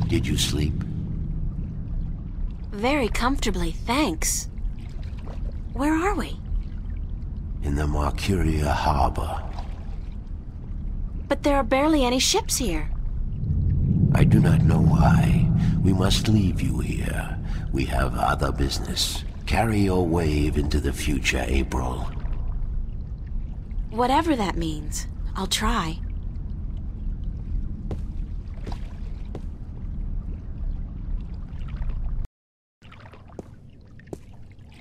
Did you sleep? Very comfortably, thanks. Where are we? In the Marcuria harbor. But there are barely any ships here. I do not know why. We must leave you here. We have other business. Carry your wave into the future, April. Whatever that means, I'll try.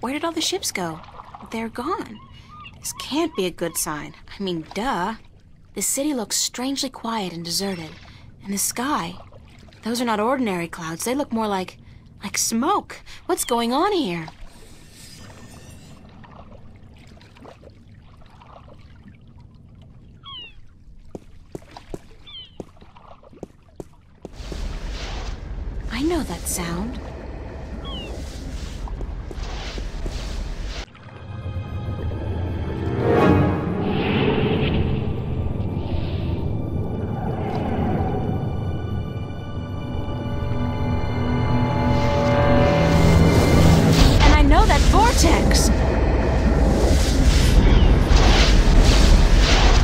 Where did all the ships go? They're gone. This can't be a good sign. I mean, duh. The city looks strangely quiet and deserted. And the sky, those are not ordinary clouds. They look more like smoke. What's going on here? I know that sound. Vortex!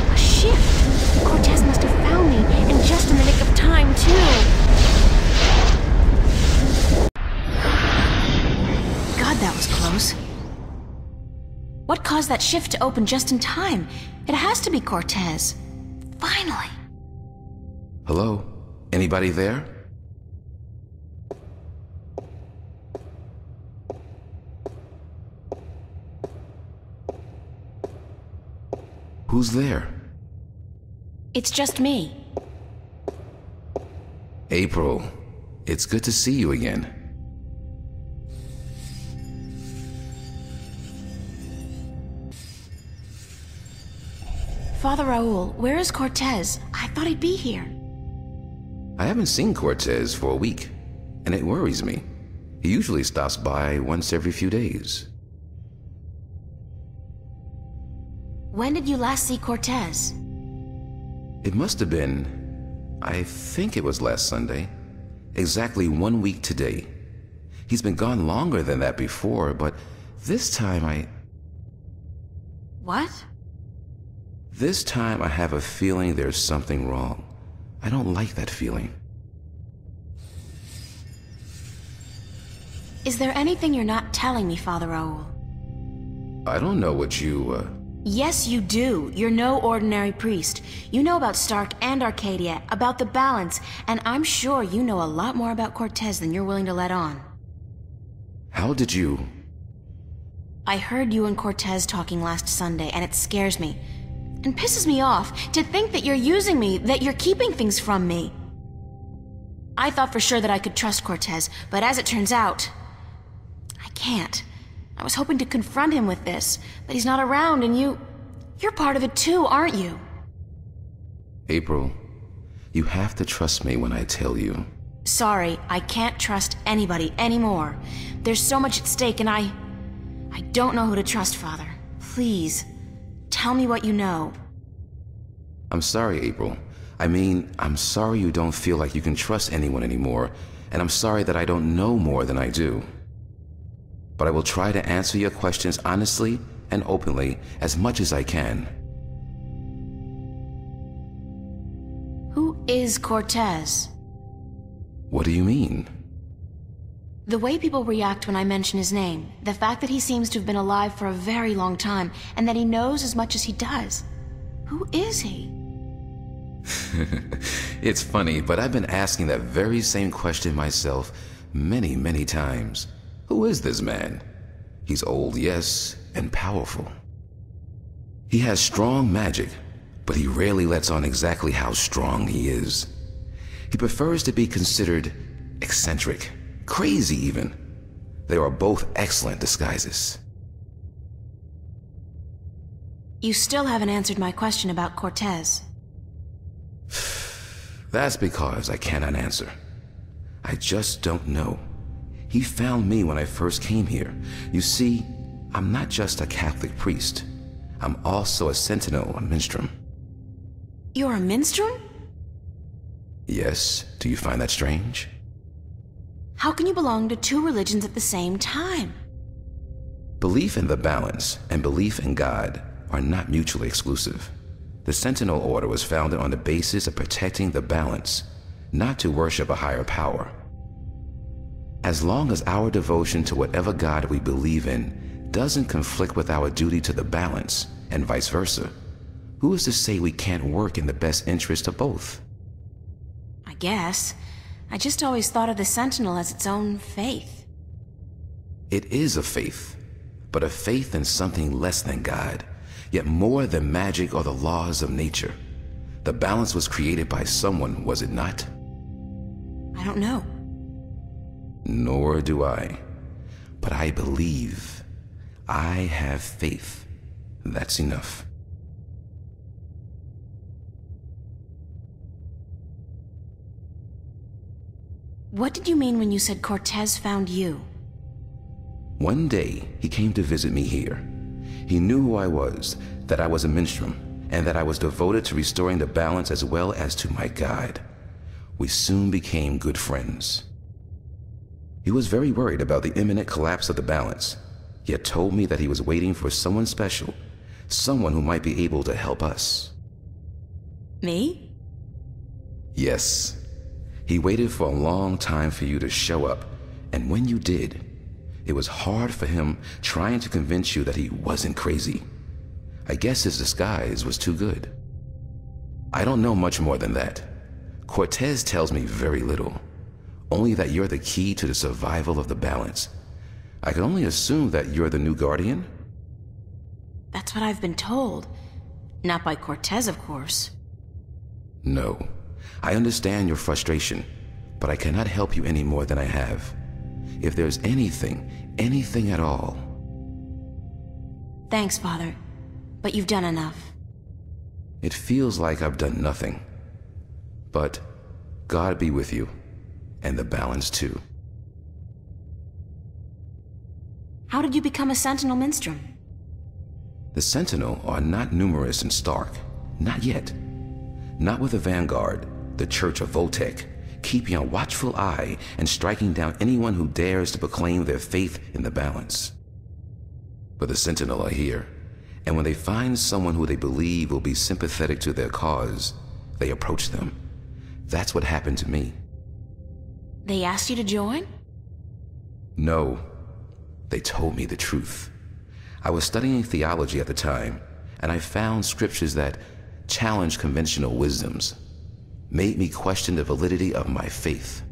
A shift! Cortez must have found me, and just in the nick of time, too! God, that was close. What caused that shift to open just in time? It has to be Cortez. Finally! Hello? Anybody there? Who's there? It's just me. April, it's good to see you again. Father Raul, where is Cortez? I thought he'd be here. I haven't seen Cortez for a week, and it worries me. He usually stops by once every few days. When did you last see Cortez? It must have been, I think it was last Sunday. Exactly 1 week today. He's been gone longer than that before, but this time What? This time I have a feeling there's something wrong. I don't like that feeling. Is there anything you're not telling me, Father Raul? I don't know what you, Yes, you do. You're no ordinary priest. You know about Stark and Arcadia, about the balance, and I'm sure you know a lot more about Cortez than you're willing to let on. How did you... I heard you and Cortez talking last Sunday, and it scares me. And pisses me off to think that you're using me, that you're keeping things from me. I thought for sure that I could trust Cortez, but as it turns out, I can't. I was hoping to confront him with this, but he's not around, and you're part of it too, aren't you? April, you have to trust me when I tell you. Sorry, I can't trust anybody anymore. There's so much at stake, and I don't know who to trust, Father. Please, tell me what you know. I'm sorry, April. I mean, I'm sorry you don't feel like you can trust anyone anymore, and I'm sorry that I don't know more than I do. But I will try to answer your questions honestly and openly as much as I can. Who is Cortez? What do you mean? The way people react when I mention his name, the fact that he seems to have been alive for a very long time, and that he knows as much as he does. Who is he? It's funny, but I've been asking that very same question myself many, many times. Who is this man? He's old, yes, and powerful. He has strong magic, but he rarely lets on exactly how strong he is. He prefers to be considered eccentric, crazy even. They are both excellent disguises. You still haven't answered my question about Cortez. That's because I cannot answer. I just don't know. He found me when I first came here. You see, I'm not just a Catholic priest. I'm also a sentinel on Minstrom. You're a minstrel? Yes, do you find that strange? How can you belong to two religions at the same time? Belief in the balance and belief in God are not mutually exclusive. The Sentinel Order was founded on the basis of protecting the balance, not to worship a higher power. As long as our devotion to whatever God we believe in doesn't conflict with our duty to the balance, and vice versa, who is to say we can't work in the best interest of both? I guess. I just always thought of the Sentinel as its own faith. It is a faith, but a faith in something less than God, yet more than magic or the laws of nature. The balance was created by someone, was it not? I don't know. Nor do I. But I believe. I have faith. That's enough. What did you mean when you said Cortez found you? One day, he came to visit me here. He knew who I was, that I was a minstrel, and that I was devoted to restoring the balance as well as to my God. We soon became good friends. He was very worried about the imminent collapse of the balance, yet told me that he was waiting for someone special, someone who might be able to help us. Me? Yes. He waited for a long time for you to show up, and when you did, it was hard for him trying to convince you that he wasn't crazy. I guess his disguise was too good. I don't know much more than that. Cortez tells me very little, only that you're the key to the survival of the balance. I can only assume that you're the new guardian? That's what I've been told. Not by Cortez, of course. No. I understand your frustration, but I cannot help you any more than I have. If there's anything at all. Thanks, Father. But you've done enough. It feels like I've done nothing. But God be with you, and the balance too. How did you become a Sentinel Minstrel? The Sentinel are not numerous in Stark. Not yet. Not with the Vanguard, the Church of Voltec, keeping a watchful eye and striking down anyone who dares to proclaim their faith in the balance. But the Sentinel are here, and when they find someone who they believe will be sympathetic to their cause, they approach them. That's what happened to me. They asked you to join? No. They told me the truth. I was studying theology at the time, and I found scriptures that challenged conventional wisdoms, made me question the validity of my faith.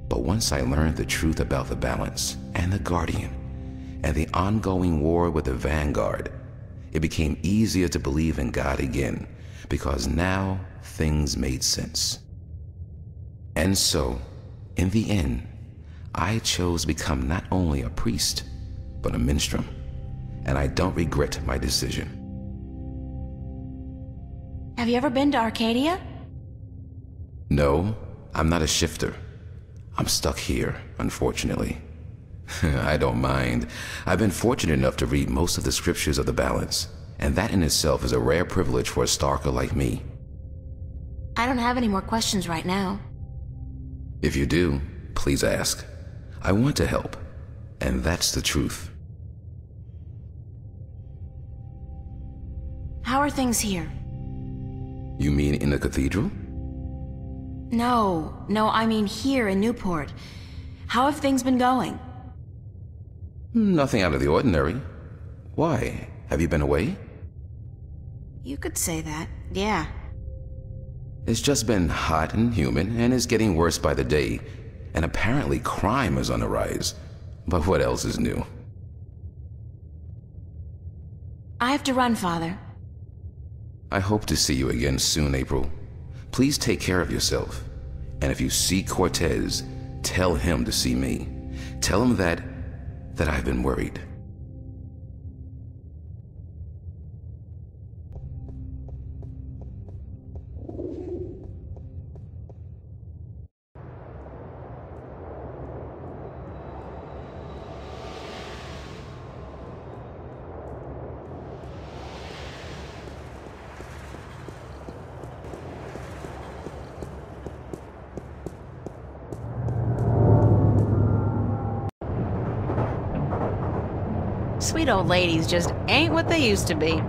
But once I learned the truth about the balance and the Guardian and the ongoing war with the Vanguard, it became easier to believe in God again, because now things made sense. And so, in the end, I chose to become not only a priest, but a minstrel, and I don't regret my decision. Have you ever been to Arcadia? No, I'm not a shifter. I'm stuck here, unfortunately. I don't mind. I've been fortunate enough to read most of the scriptures of the balance, and that in itself is a rare privilege for a Starker like me. I don't have any more questions right now. If you do, please ask. I want to help, and that's the truth. How are things here? You mean in the cathedral? No, I mean here in Newport. How have things been going? Nothing out of the ordinary. Why? Have you been away? You could say that, yeah. It's just been hot and humid, and it's getting worse by the day. And apparently crime is on the rise. But what else is new? I have to run, Father. I hope to see you again soon, April. Please take care of yourself. And if you see Cortez, tell him to see me. Tell him that I've been worried. Sweet old ladies just ain't what they used to be.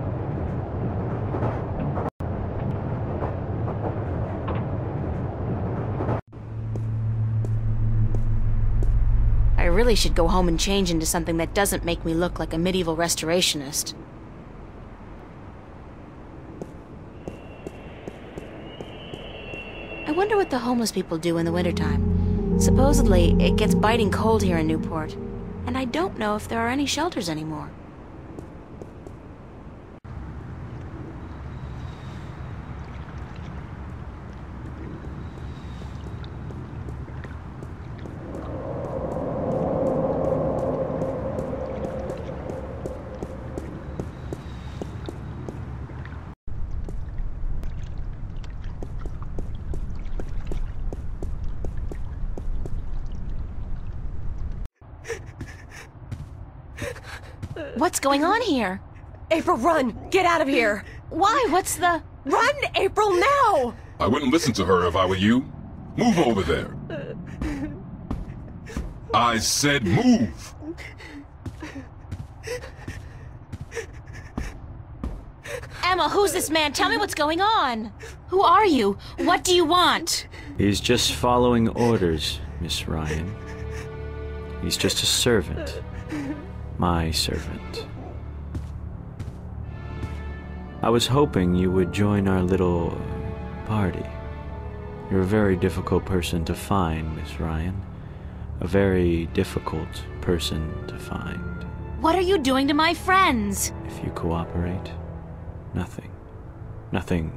I really should go home and change into something that doesn't make me look like a medieval restorationist. I wonder what the homeless people do in the wintertime. Supposedly, it gets biting cold here in Newport, and I don't know if there are any shelters anymore. What's going on here? April, run! Get out of here! Why? What's the... Run, April, now! I wouldn't listen to her if I were you. Move over there. I said move! Emma, who's this man? Tell me what's going on. Who are you? What do you want? He's just following orders, Miss Ryan. He's just a servant. My servant. I was hoping you would join our little party. You're a very difficult person to find, Miss Ryan. A very difficult person to find. What are you doing to my friends? If you cooperate, nothing. Nothing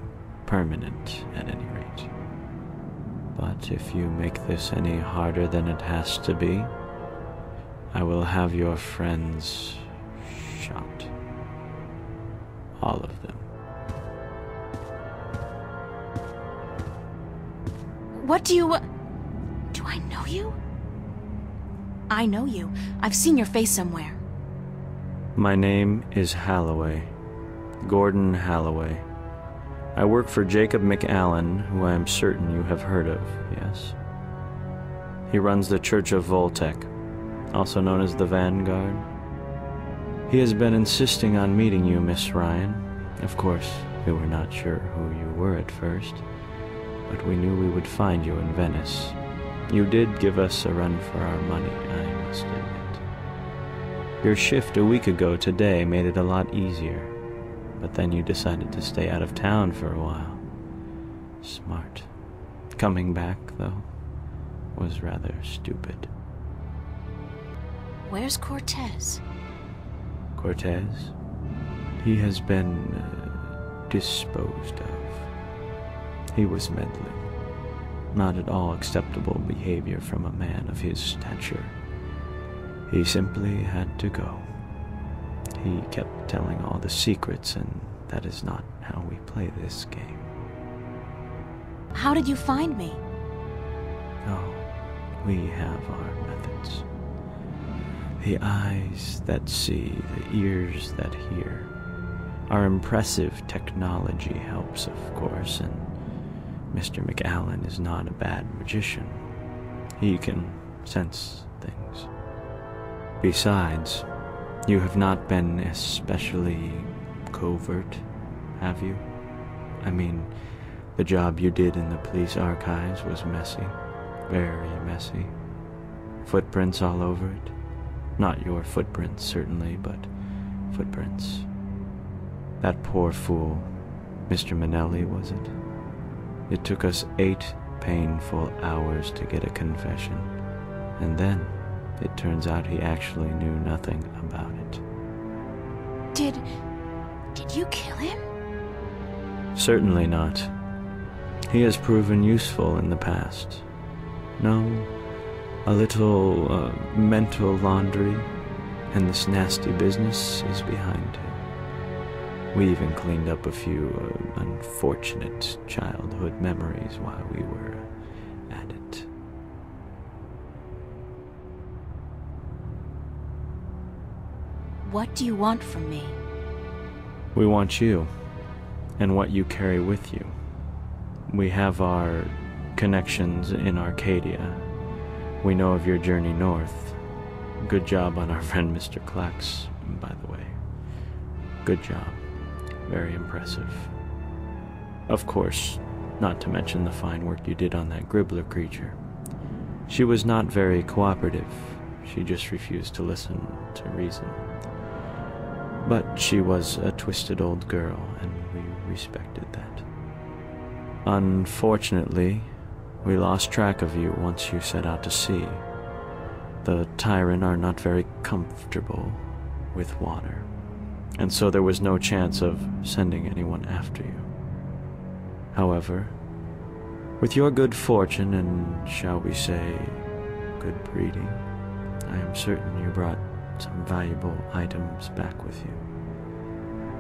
permanent, at any rate. But if you make this any harder than it has to be, I will have your friends shot. All of them. What do you... Do I know you? I know you. I've seen your face somewhere. My name is Halloway. Gordon Halloway. I work for Jacob McAllen, who I am certain you have heard of, yes? He runs the Church of Voltec, also known as the Vanguard. He has been insisting on meeting you, Miss Ryan. Of course, we were not sure who you were at first, but we knew we would find you in Venice. You did give us a run for our money, I must admit. Your shift a week ago today made it a lot easier, but then you decided to stay out of town for a while. Smart. Coming back, though, was rather stupid. Where's Cortez? Cortez? He has been disposed of. He was meddling. Not at all acceptable behavior from a man of his stature. He simply had to go. He kept telling all the secrets, and that is not how we play this game. How did you find me? Oh, we have our methods. The eyes that see, the ears that hear. Our impressive technology helps, of course, and Mr. McAllen is not a bad magician. He can sense things. Besides, you have not been especially covert, have you? I mean, the job you did in the police archives was messy. Very messy. Footprints all over it. Not your footprints, certainly, but footprints. That poor fool, Mr. Manelli, was it? It took us 8 painful hours to get a confession, and then it turns out he actually knew nothing about it. Did you kill him? Certainly not. He has proven useful in the past. No, a little mental laundry, and this nasty business is behind him. We even cleaned up a few unfortunate childhood memories while we were at it. What do you want from me? We want you, and what you carry with you. We have our connections in Arcadia. We know of your journey north. Good job on our friend Mr. Klax, by the way. Good job. Very impressive. Of course, not to mention the fine work you did on that Gribbler creature. She was not very cooperative. She just refused to listen to reason. But she was a twisted old girl, and we respected that. Unfortunately, we lost track of you once you set out to sea. The Tyrant are not very comfortable with water, and so there was no chance of sending anyone after you. However, with your good fortune and, shall we say, good breeding, I am certain you brought some valuable items back with you.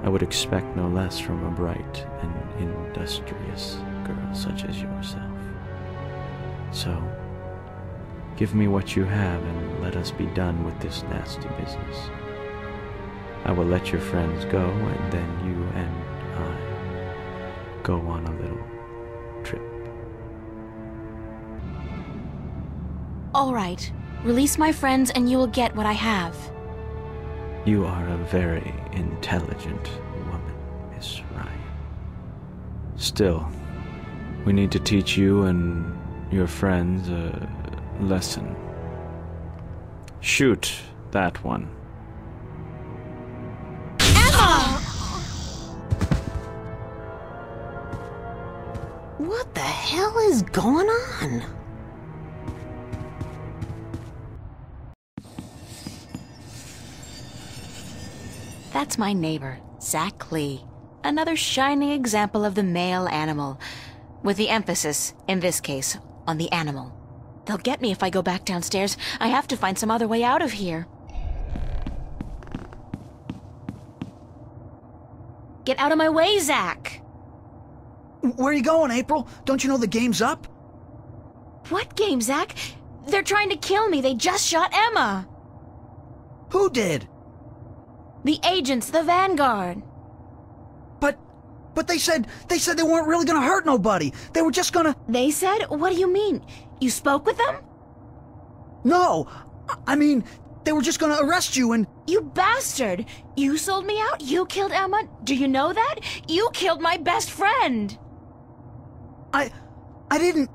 I would expect no less from a bright and industrious girl such as yourself. So, give me what you have and let us be done with this nasty business. I will let your friends go, and then you and I go on a little trip. All right. Release my friends and you will get what I have. You are a very intelligent woman, Miss Ryan. Still, we need to teach you and your friends a lesson. Shoot that one. Emma! What the hell is going on? That's my neighbor, Zach Klee. Another shining example of the male animal, with the emphasis, in this case, on the animal. They'll get me if I go back downstairs. I have to find some other way out of here. Get out of my way, Zach! Where are you going, April? Don't you know the game's up? What game, Zach? They're trying to kill me. They just shot Emma. Who did? The agents, the Vanguard. But they said they weren't really gonna hurt nobody. They were just gonna... They said? What do you mean? You spoke with them? No! I mean, they were just gonna arrest you and... You bastard! You sold me out? You killed Emma? Do you know that? You killed my best friend! I didn't...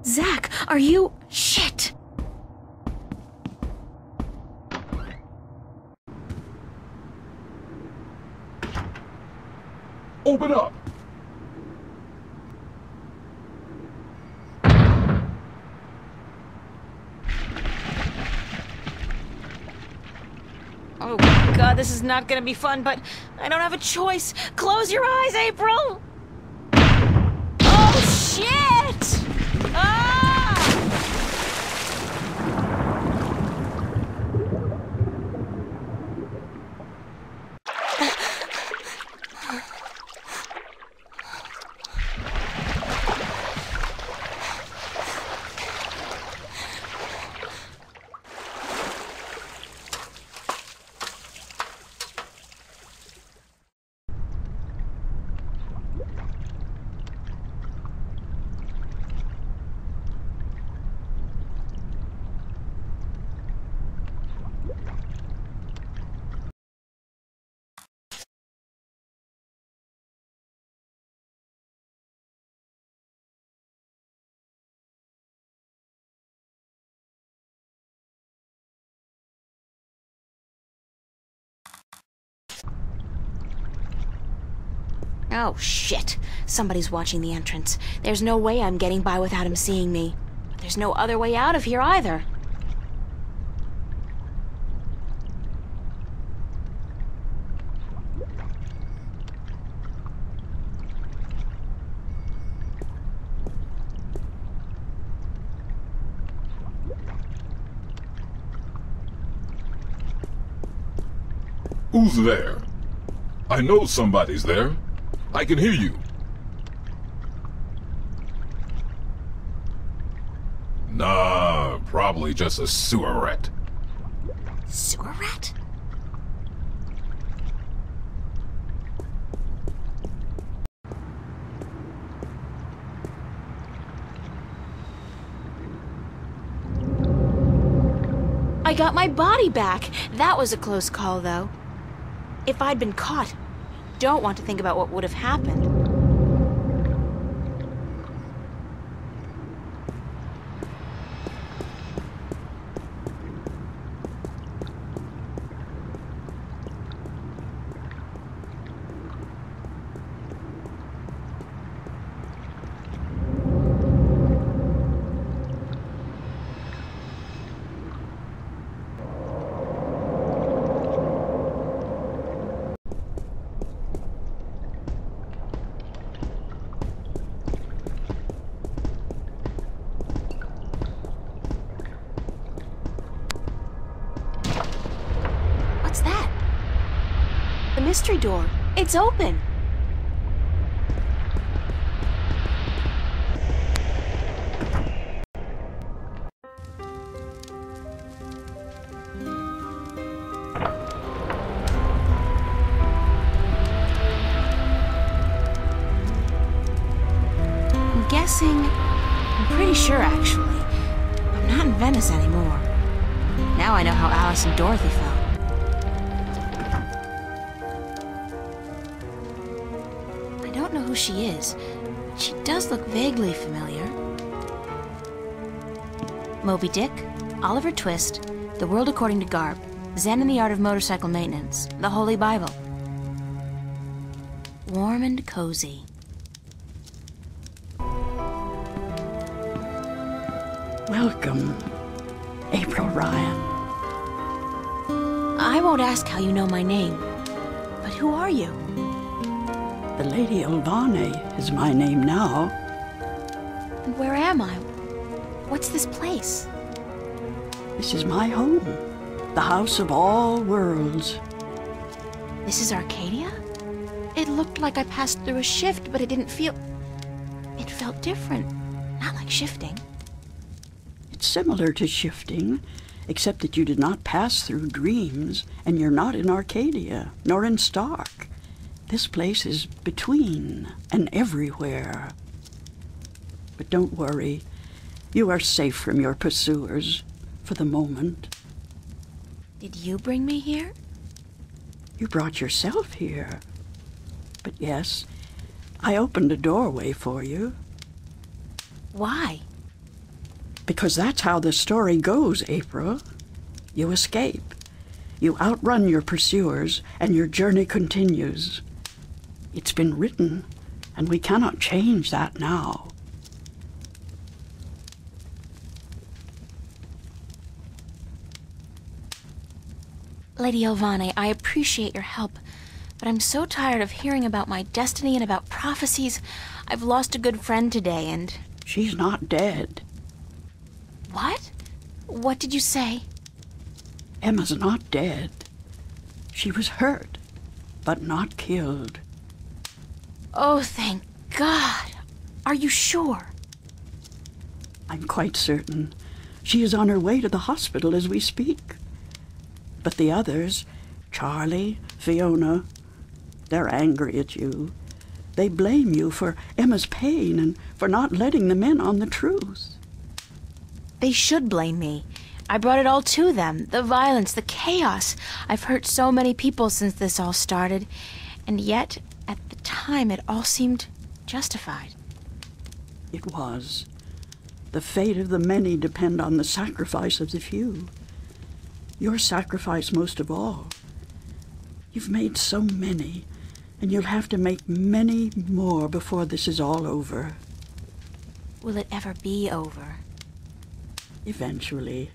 Zach, are you... Shit! Open up! Oh god, this is not gonna be fun, but I don't have a choice. Close your eyes, April! Oh shit! Ah! Oh, shit. Somebody's watching the entrance. There's no way I'm getting by without him seeing me. But there's no other way out of here either. Who's there? I know somebody's there. I can hear you. Nah, probably just a sewer rat. Sewer rat? I got my body back. That was a close call, though. If I'd been caught, don't want to think about what would have happened. What's that? The mystery door. It's open. I'm pretty sure, actually. I'm not in Venice anymore. Now I know how Alice and Dorothy felt. I don't know who she is. She does look vaguely familiar. Moby Dick, Oliver Twist, The World According to Garp, Zen and the Art of Motorcycle Maintenance, The Holy Bible. Warm and cozy. Welcome, April Ryan. I won't ask how you know my name, but who are you? The Lady Olvane is my name now. And where am I? What's this place? This is my home, the house of all worlds. This is Arcadia? It looked like I passed through a shift, but it didn't feel... It felt different, not like shifting. It's similar to shifting, except that you did not pass through dreams, and you're not in Arcadia, nor in Stark. This place is between and everywhere. But don't worry, you are safe from your pursuers, for the moment. Did you bring me here? You brought yourself here. But yes, I opened a doorway for you. Why? Because that's how the story goes, April. You escape. You outrun your pursuers, and your journey continues. It's been written, and we cannot change that now. Lady Olvane, I appreciate your help, but I'm so tired of hearing about my destiny and about prophecies. I've lost a good friend today, and... She's not dead. What? What did you say? Emma's not dead. She was hurt, but not killed. Oh, thank God. Are you sure? I'm quite certain. She is on her way to the hospital as we speak. But the others, Charlie, Fiona, they're angry at you. They blame you for Emma's pain and for not letting them in on the truth. They should blame me. I brought it all to them. The violence, the chaos. I've hurt so many people since this all started. And yet, at the time, it all seemed justified. It was. The fate of the many depend on the sacrifice of the few. Your sacrifice most of all. You've made so many, and you'll have to make many more before this is all over. Will it ever be over? Eventually.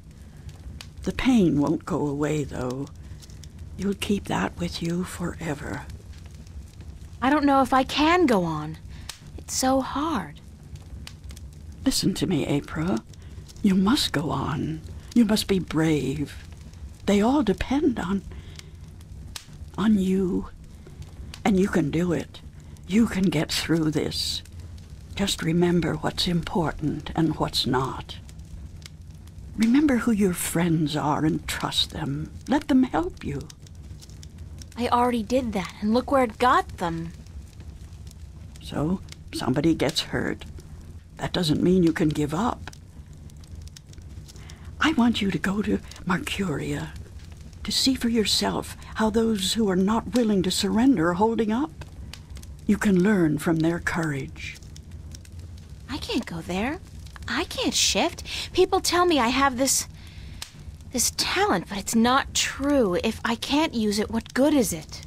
The pain won't go away, though. You'll keep that with you forever. I don't know if I can go on. It's so hard. Listen to me, April. You must go on. You must be brave. They all depend on you. And you can do it. You can get through this. Just remember what's important and what's not. Remember who your friends are and trust them. Let them help you. I already did that, and look where it got them. So, somebody gets hurt. That doesn't mean you can give up. I want you to go to Mercuria, to see for yourself how those who are not willing to surrender are holding up. You can learn from their courage. I can't go there. I can't shift. People tell me I have this talent, but it's not true. If I can't use it, what good is it?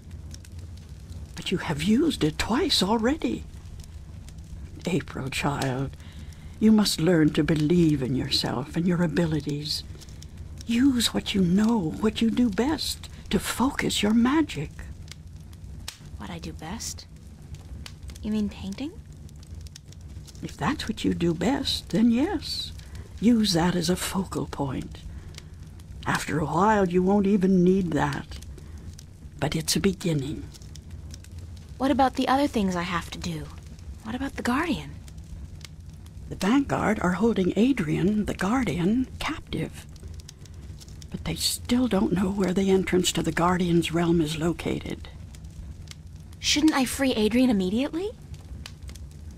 But you have used it twice already. April, child, you must learn to believe in yourself and your abilities. Use what you know, what you do best, to focus your magic. What I do best? You mean painting? If that's what you do best, then yes. Use that as a focal point. After a while, you won't even need that. But it's a beginning. What about the other things I have to do? What about the Guardian? The Vanguard are holding Adrian, the Guardian, captive. But they still don't know where the entrance to the Guardian's realm is located. Shouldn't I free Adrian immediately?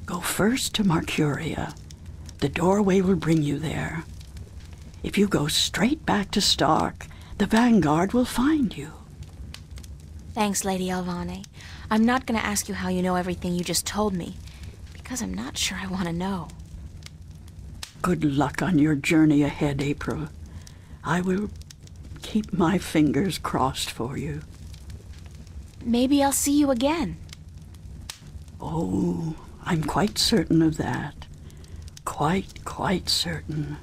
Go first to Mercuria. The doorway will bring you there. If you go straight back to Stark, the Vanguard will find you. Thanks, Lady Alvane. I'm not going to ask you how you know everything you just told me, because I'm not sure I want to know. Good luck on your journey ahead, April. I will keep my fingers crossed for you. Maybe I'll see you again. Oh, I'm quite certain of that. Quite certain.